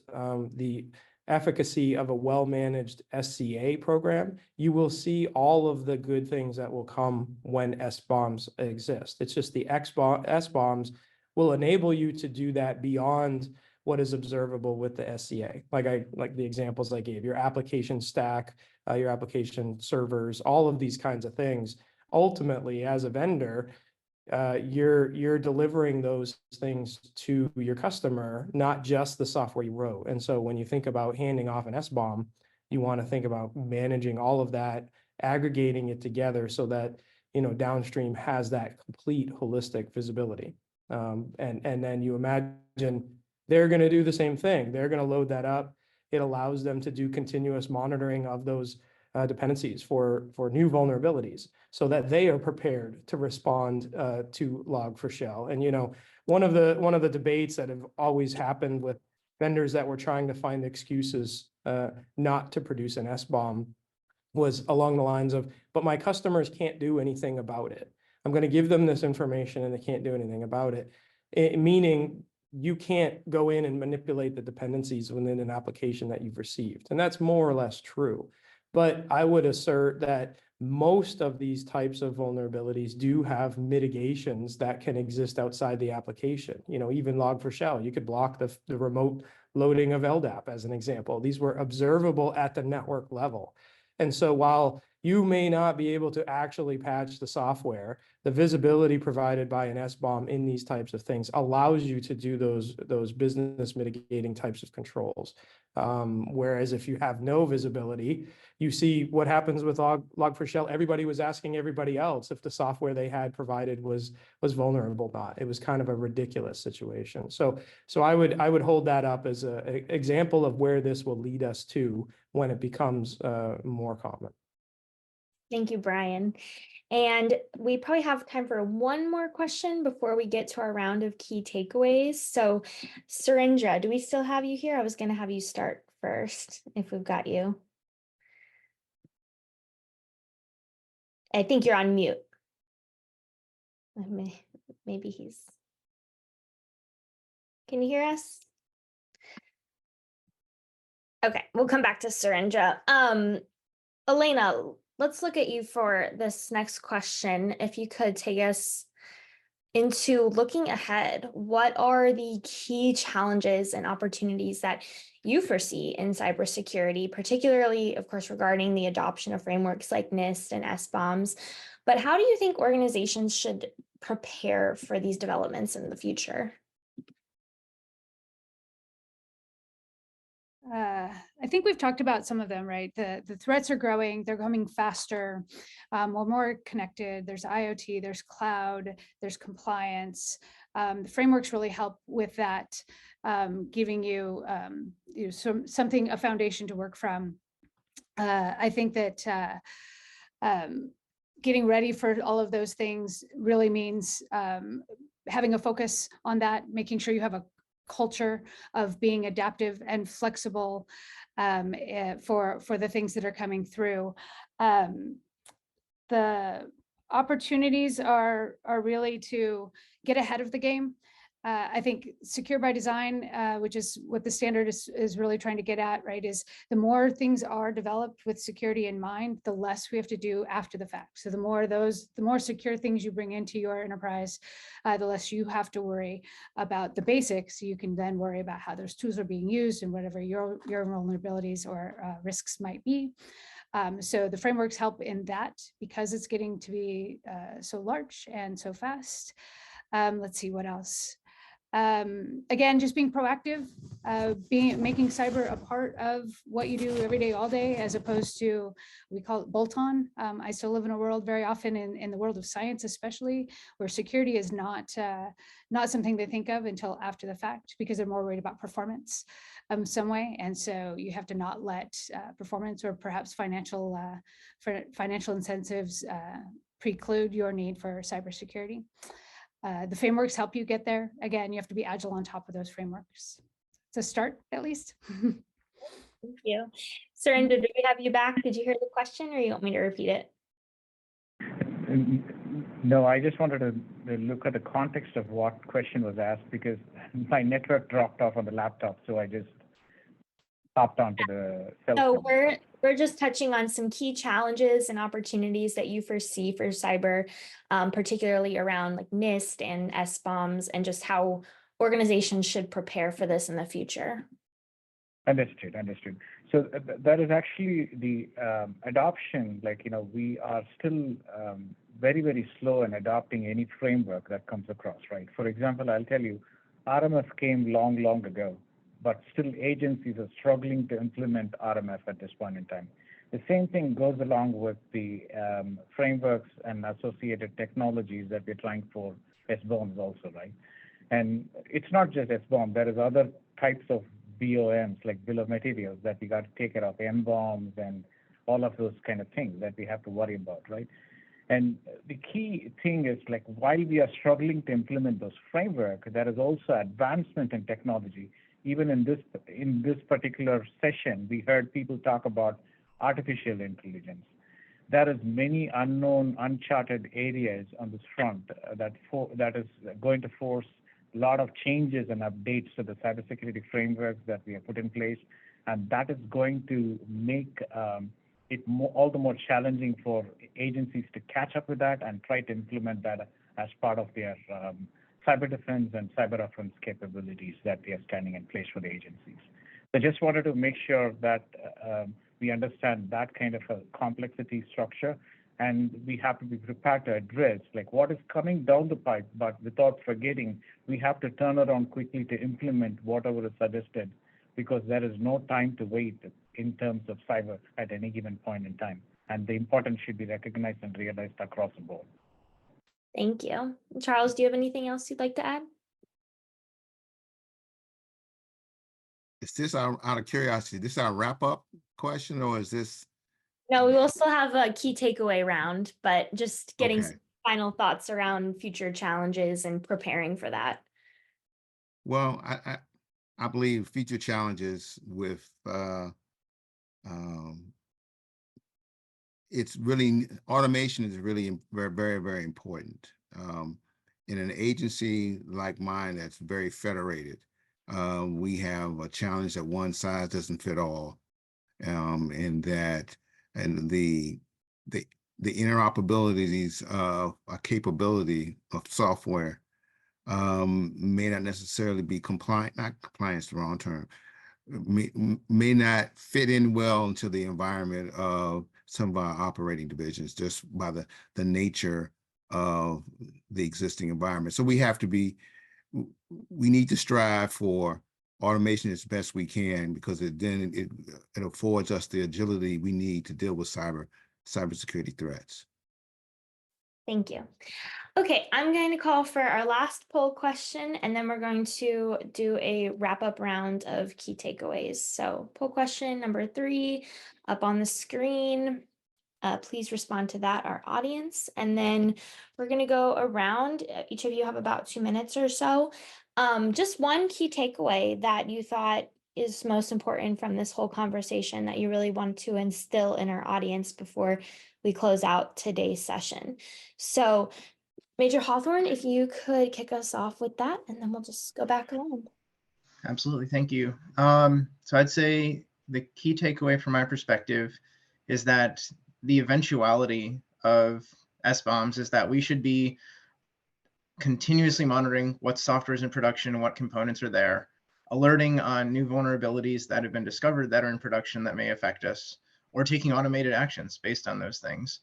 the efficacy of a well-managed SCA program, you will see all of the good things that will come when SBOMs exist. It's just the SBOMs will enable you to do that beyond what is observable with the SCA. Like the examples I gave, your application stack, your application servers, all of these kinds of things. Ultimately, as a vendor, you're delivering those things to your customer, not just the software you wrote. And so when you think about handing off an SBOM, you want to think about managing all of that, aggregating it together so that downstream has that complete holistic visibility. And then you imagine they're going to do the same thing. They're going to load that up. It allows them to do continuous monitoring of those dependencies for new vulnerabilities so that they are prepared to respond to Log4Shell. And one of the debates that have always happened with vendors that were trying to find excuses not to produce an SBOM was along the lines of, but my customers can't do anything about it. I'm going to give them this information and they can't do anything about it. Meaning you can't go in and manipulate the dependencies within an application that you've received. And that's more or less true. But I would assert that most of these types of vulnerabilities do have mitigations that can exist outside the application. Even Log4Shell, you could block the remote loading of LDAP as an example. These were observable at the network level. And so while you may not be able to actually patch the software. The visibility provided by an SBOM in these types of things allows you to do those business mitigating types of controls. Whereas if you have no visibility, you see what happens with Log4Shell. Everybody was asking everybody else if the software they had provided was vulnerable or not. It was kind of a ridiculous situation. So I would hold that up as an example of where this will lead us to when it becomes more common. Thank you, Brian. And we probably have time for one more question before we get to our round of key takeaways. So Surendra, do we still have you here? I was going to have you start first if we've got you. I think you're on mute. Maybe he's. Can you hear us? Okay, we'll come back to Surendra. Elena, let's look at you for this next question. If you could take us into looking ahead, what are the key challenges and opportunities that you foresee in cybersecurity, particularly, of course, regarding the adoption of frameworks like NIST and SBOMs, but how do you think organizations should prepare for these developments in the future? I think we've talked about some of them, right? The threats are growing, they're coming faster, we're more connected, there's IoT, there's cloud, there's compliance. The frameworks really help with that, giving you, a foundation to work from. I think that getting ready for all of those things really means having a focus on that, making sure you have a culture of being adaptive and flexible for the things that are coming through. The opportunities are really to get ahead of the game. I think secure by design, which is what the standard is really trying to get at, right, is the more things are developed with security in mind, the less we have to do after the fact. So the more secure things you bring into your enterprise, the less you have to worry about the basics. You can then worry about how those tools are being used and whatever your vulnerabilities or risks might be. So the frameworks help in that because it's getting to be so large and so fast. Let's see what else. Again, just being proactive, making cyber a part of what you do every day, all day, as opposed to, we call it bolt-on. I still live in a world very often in the world of science, especially, where security is not something they think of until after the fact, because they're more worried about performance some way. And so you have to not let performance or perhaps financial incentives preclude your need for cybersecurity. The frameworks help you get there. Again, you have to be agile on top of those frameworks. To start, at least. Thank you. Surendra, did we have you back? Did you hear the question or you want me to repeat it? No, I just wanted to look at the context of what question was asked because my network dropped off on the laptop, so I just hopped onto the cell phone. So we're just touching on some key challenges and opportunities that you foresee for cyber, particularly around like NIST and SBOMs, and just how organizations should prepare for this in the future. Understood. So that is actually the adoption. We are still very, very slow in adopting any framework that comes across, right? For example, I'll tell you, RMF came long ago, but still agencies are struggling to implement RMF at this point in time. The same thing goes along with the frameworks and associated technologies that we're trying for SBOMs also, right? And it's not just SBOM, there is other types of BOMs, like bill of materials, that we got to take care of, MBOMs and all of those kind of things that we have to worry about, right? And the key thing is, while we are struggling to implement those frameworks, there is also advancement in technology. Even in this particular session, we heard people talk about artificial intelligence. There is many unknown, uncharted areas on this front that is going to force a lot of changes and updates to the cybersecurity frameworks that we have put in place, and that is going to make it all the more challenging for agencies to catch up with that and try to implement that as part of their cyber defense and cyber offense capabilities that we are standing in place for the agencies. So just wanted to make sure that We understand that kind of a complexity structure, and we have to be prepared to address like what is coming down the pipe, but without forgetting, we have to turn around quickly to implement whatever is suggested, because there is no time to wait in terms of cyber at any given point in time. And the importance should be recognized and realized across the board. Thank you. Charles, do you have anything else you'd like to add? Is this out of curiosity, this our wrap up question, or is this? No, we will still have a key takeaway round, but just getting Okay. some final thoughts around future challenges and preparing for that. Well, I believe future challenges with it's really, automation is really very, very, very important. In an agency like mine that's very federated, we have a challenge that one size doesn't fit all, and the interoperabilities of a capability of software may not necessarily be compliant, not compliance, the wrong term, may not fit in well into the environment of some of our operating divisions, just by the nature of the existing environment. So we need to strive for automation as best we can, because it affords us the agility we need to deal with cybersecurity threats. Thank you. Okay, I'm going to call for our last poll question, and then we're going to do a wrap-up round of key takeaways. So poll question number 3 up on the screen. Please respond to that, our audience. And then we're going to go around. Each of you have about 2 minutes or so. Just one key takeaway that you thought is most important from this whole conversation that you really want to instill in our audience before we close out today's session. So Major Hawthorne, if you could kick us off with that, and then we'll just go back around. Absolutely, thank you. So I'd say the key takeaway from my perspective is that the eventuality of SBOMs is that we should be continuously monitoring what software is in production and what components are there, alerting on new vulnerabilities that have been discovered that are in production that may affect us, or taking automated actions based on those things.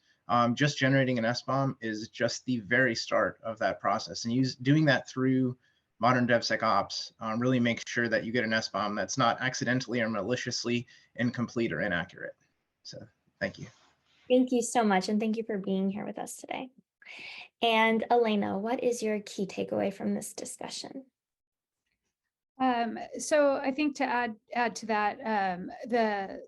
Just generating an SBOM is just the very start of that process, and doing that through modern DevSecOps really makes sure that you get an SBOM that's not accidentally or maliciously incomplete or inaccurate. So thank you. Thank you so much, and thank you for being here with us today. And Elena, what is your key takeaway from this discussion? So I think to add to that,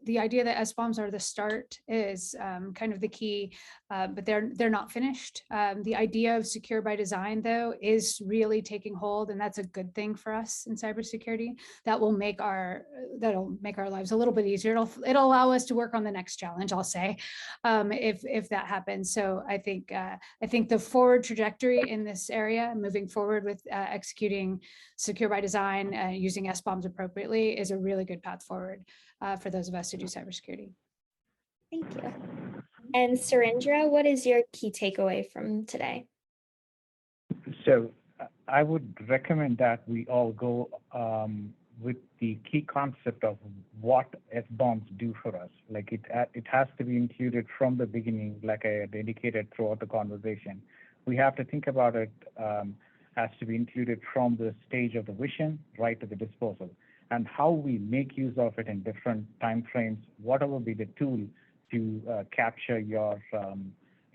the idea that SBOMs are the start is kind of the key, but they're not finished. The idea of secure by design, though, is really taking hold, and that's a good thing for us in cybersecurity. That'll make our lives a little bit easier. It'll allow us to work on the next challenge, I'll say, if that happens. So I think the forward trajectory in this area, moving forward with executing secure by design, using SBOMs appropriately, is a really good path forward for those of us who do cybersecurity. Thank you. And Surendra, what is your key takeaway from today? So I would recommend that we all go with the key concept of what SBOMs do for us. Like it has to be included from the beginning, like I had indicated throughout the conversation. We have to think about it has to be included from the stage of the vision right to the disposal, and how we make use of it in different timeframes, whatever be the tool to capture your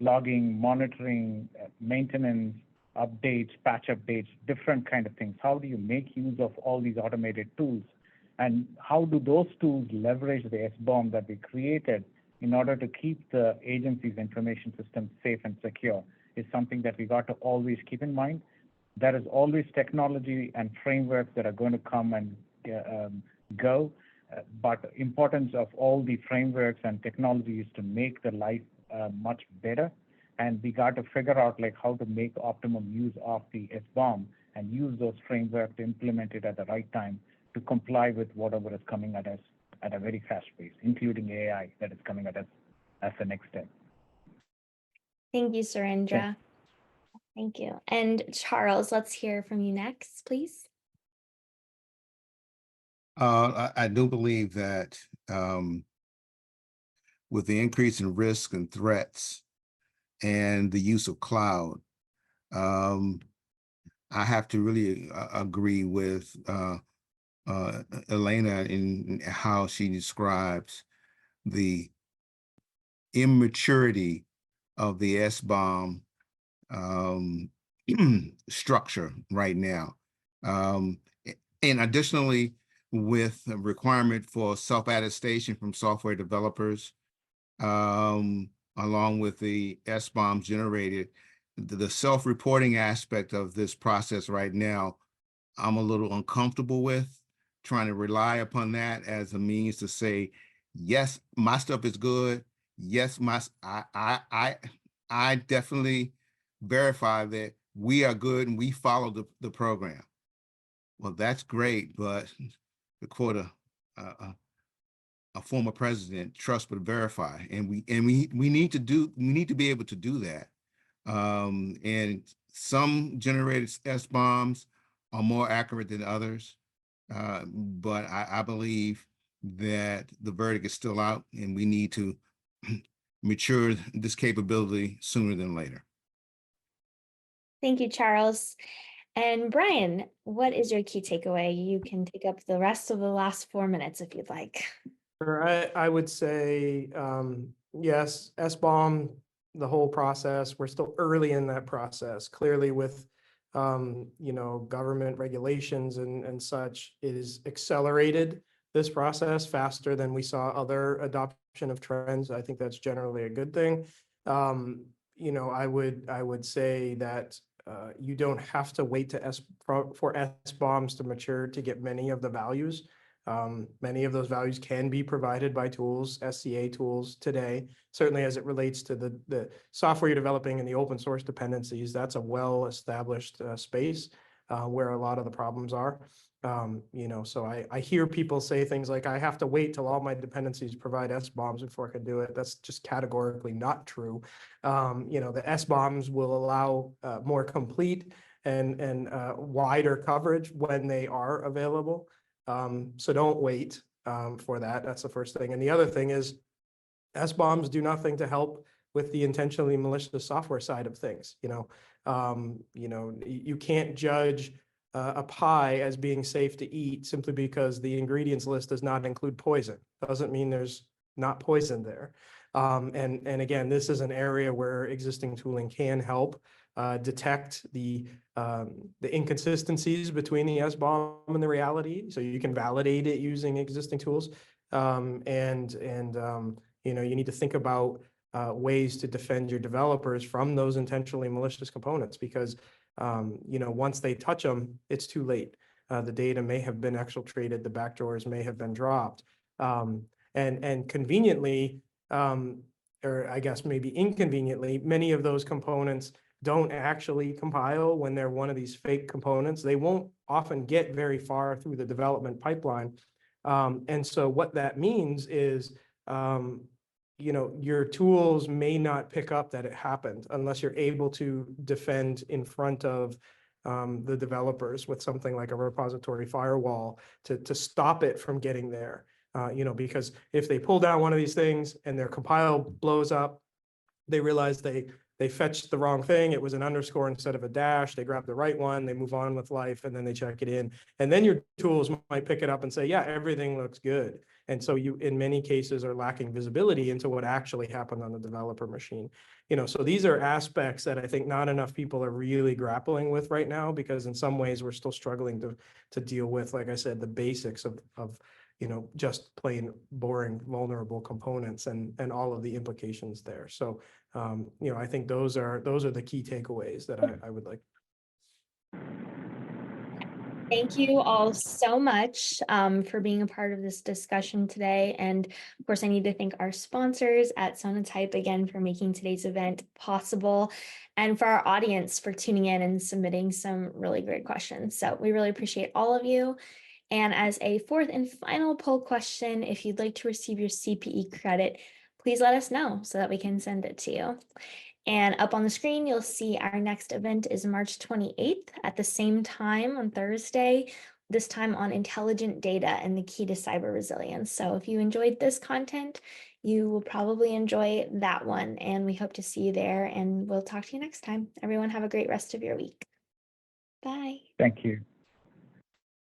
logging, monitoring, maintenance, updates, patch updates, different kind of things. How do you make use of all these automated tools, and how do those tools leverage the SBOM that we created in order to keep the agency's information system safe and secure, is something that we got to always keep in mind. There is always technology and frameworks that are going to come and go, but importance of all the frameworks and technology is to make the life much better. And we got to figure out like how to make optimum use of the SBOM and use those frameworks to implement it at the right time to comply with whatever is coming at us at a very fast pace, including AI that is coming at us as the next step. Thank you, Surendra. Thank you. And Charles, let's hear from you next, please. I do believe that with the increase in risk and threats and the use of cloud, I have to really agree with Elena in how she describes the immaturity of the SBOM structure right now. And additionally, with a requirement for self-attestation from software developers, along with the SBOMs generated, the self-reporting aspect of this process right now, I'm a little uncomfortable with trying to rely upon that as a means to say, yes, my stuff is good. Yes, I definitely verify that we are good and we follow the program. Well, that's great, but to quote a former president, trust but verify, and we need to be able to do that. And some generated SBOMs are more accurate than others, but I believe that the verdict is still out, and we need to mature this capability sooner than later. Thank you, Charles. And Brian, what is your key takeaway? You can take up the rest of the last 4 minutes if you'd like. Sure, I would say, yes, SBOM, the whole process, we're still early in that process. Clearly with, government regulations and such, it is accelerated this process faster than we saw other adoption of trends. I think that's generally a good thing. I would say that you don't have to wait for SBOMs to mature to get many of the values. Many of those values can be provided by tools, SCA tools today, certainly as it relates to the software you're developing and the open source dependencies. That's a well-established space where a lot of the problems are. So I hear people say things like, I have to wait till all my dependencies provide SBOMs before I can do it. That's just categorically not true. The SBOMs will allow more complete and wider coverage when they are available. So don't wait for that. That's the first thing. And the other thing is SBOMs do nothing to help with the intentionally malicious software side of things. You can't judge a pie as being safe to eat simply because the ingredients list does not include poison. Doesn't mean there's not poison there. And again, this is an area where existing tooling can help detect the inconsistencies between the SBOM and the reality. So you can validate it using existing tools. You need to think about ways to defend your developers from those intentionally malicious components, because once they touch them, it's too late. The data may have been exfiltrated, the backdoors may have been dropped, and conveniently, or I guess maybe inconveniently, many of those components don't actually compile when they're one of these fake components. They won't often get very far through the development pipeline. And so what that means is, your tools may not pick up that it happened unless you're able to defend in front of the developers with something like a repository firewall to stop it from getting there. Because if they pull down one of these things and their compile blows up, they realize they fetched the wrong thing. It was an underscore instead of a dash. They grab the right one, they move on with life, and then they check it in. And then your tools might pick it up and say, yeah, everything looks good. And so you, in many cases, are lacking visibility into what actually happened on the developer machine. So these are aspects that I think not enough people are really grappling with right now, because in some ways we're still struggling to deal with, like I said, the basics of just plain boring vulnerable components and all of the implications there. So I think those are the key takeaways that I would like. Thank you all so much for being a part of this discussion today. And of course, I need to thank our sponsors at Sonatype again for making today's event possible, and for our audience for tuning in and submitting some really great questions. So we really appreciate all of you. And as a fourth and final poll question, if you'd like to receive your CPE credit, please let us know so that we can send it to you. And up on the screen, you'll see our next event is March 28th at the same time on Thursday. this time on intelligent data and the key to cyber resilience. So if you enjoyed this content, you will probably enjoy that one, and we hope to see you there, and we'll talk to you next time. Everyone have a great rest of your week. Bye. Thank you.